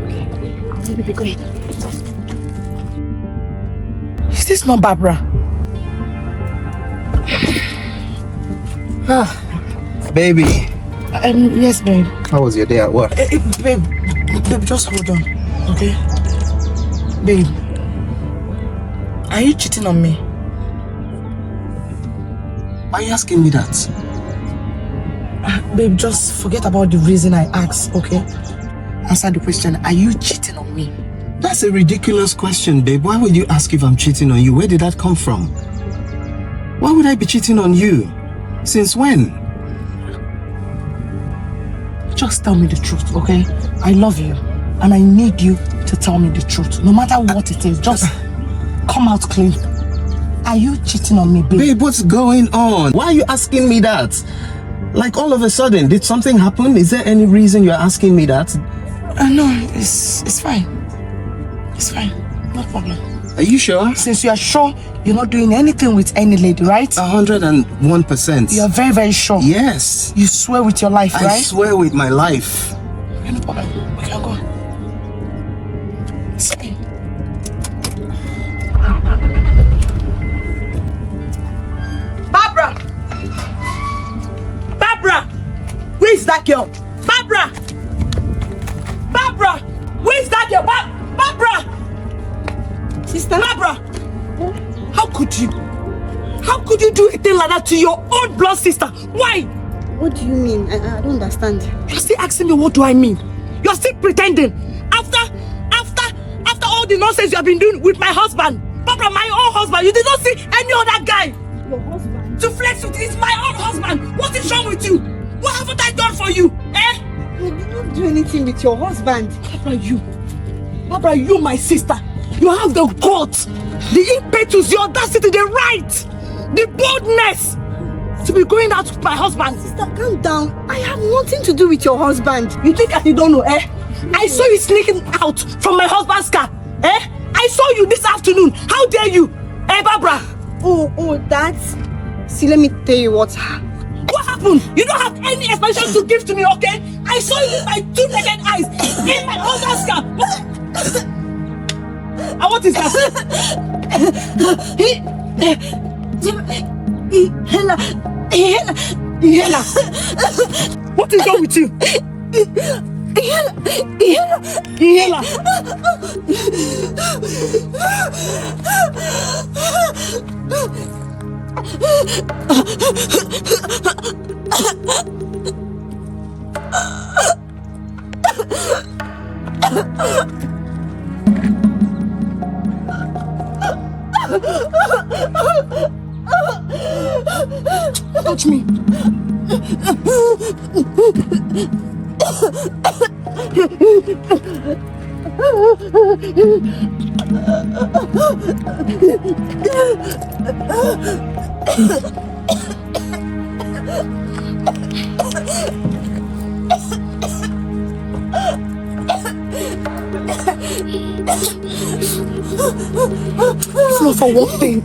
Let me be going. Is this not Barbara? Baby. Yes, babe. How was your day at work? Babe, just hold on, okay? Babe, are you cheating on me? Why are you asking me that? Babe, just forget about the reason I asked, okay? Answer the question, are you cheating on me? That's a ridiculous question, babe. Why would you ask if I'm cheating on you? Where did that come from? Why would I be cheating on you? Since when? Just tell me the truth, okay? I love you, and I need you to tell me the truth. No matter what it is, just come out clean. Are you cheating on me, babe? Babe, what's going on? Why are you asking me that? Like all of a sudden, did something happen? Is there any reason you're asking me that? No, it's fine. It's fine. No problem. Are you sure? Since you are sure you're not doing anything with any lady, right? 101%. You're very, very sure? Yes. You swear with your life, right? I swear with my life. Okay, no problem. We can go. It's fine. Barbara! Barbara! Where is that girl? Barbara! Barbara! Where is that girl? Barbara! Sister Barbara! How could you? How could you do a thing like that to your own blood sister? Why? What do you mean? I don't understand. You're still asking me what do I mean? You're still pretending. After all the nonsense you have been doing with my husband. Barbara, my own husband. You did not see any other guy. Your husband? To flex with is my own husband. What is wrong with you? What haven't I done for you? Eh? You did not do anything with your husband. Barbara, you my sister. You have the guts, the impetus, the audacity, the right, the boldness to be going out with my husband. Sister, calm down. I have nothing to do with your husband. You think I don't know, eh? I saw you sneaking out from my husband's car, eh? I saw you this afternoon. How dare you, eh, Barbara? Oh, that's... See, let me tell you what happened. You don't have any explanation to give to me, okay? I saw you with my two-naked eyes in my husband's car. And what is that? Hela. What is wrong with you? Hela. Touch me.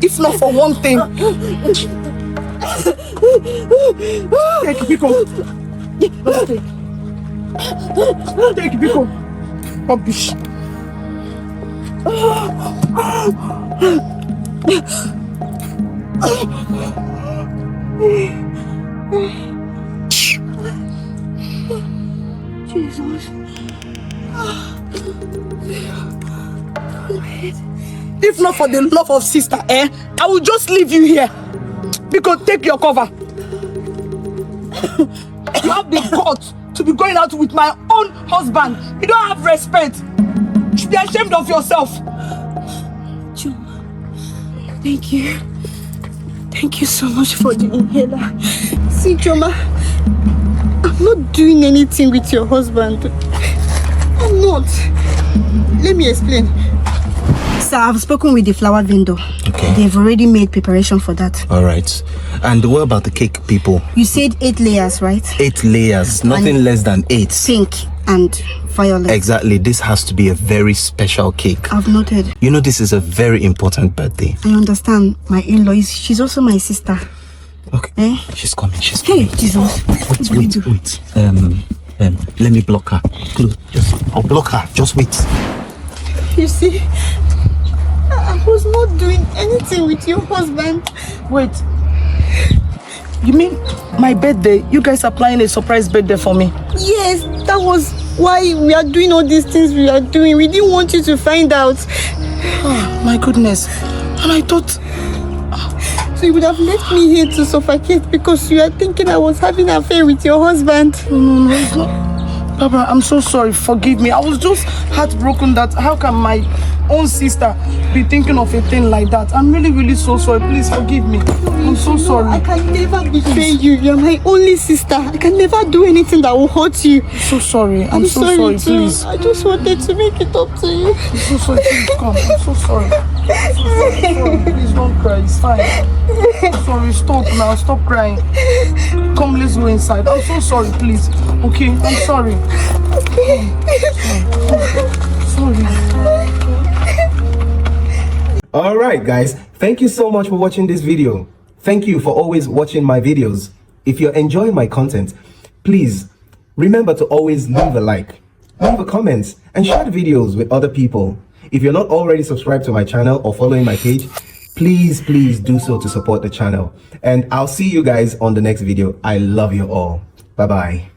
If not for one thing. Take Biko. Take Biko. Rubbish. Jesus. If not for the love of sister, I will just leave you here. Because take your cover. You have the guts to be going out with my own husband. You don't have respect. You should be ashamed of yourself. Joma, thank you. Thank you so much for the inhaler. See, Joma, I'm not doing anything with your husband. I'm not. Let me explain. Sir, I've spoken with the flower vendor. Okay. They've already made preparation for that. All right. And what about the cake, people? You said 8 layers, right? 8 layers. Nothing And less than 8. Pink and violet. Exactly. This has to be a very special cake. I've noted. You know, this is a very important birthday. I understand. My in-law she's also my sister. Okay. Eh? She's coming. Hey, Jesus. Wait. Let me block her. I'll block her. Just wait. You see, I was not doing anything with your husband. Wait. You mean my birthday? You guys are planning a surprise birthday for me? Yes, that was why we are doing all these things we are doing. We didn't want you to find out. Oh, my goodness. And I thought... So you would have left me here to suffocate because you are thinking I was having an affair with your husband. No, it's not. Barbara, I'm so sorry. Forgive me. I was just heartbroken that how can my own sister be thinking of a thing like that? I'm really, really so sorry. Please forgive me. I'm so sorry. I can never betray you. You're my only sister. I can never do anything that will hurt you. I'm so sorry. I'm so sorry, too. please. I just wanted to make it up to you. I'm so sorry. Please come. I'm so sorry. I'm so sorry. Please don't cry. It's fine. I'm sorry. Stop now. Stop crying. Come, let's go inside. I'm so sorry, please. Okay? I'm sorry. Sorry. Alright guys, thank you so much for watching this video. Thank you for always watching my videos. If you're enjoying my content, please remember to always leave a like, leave a comment, and share the videos with other people. If you're not already subscribed to my channel or following my page, please do so to support the channel. And I'll see you guys on the next video. I love you all. Bye bye.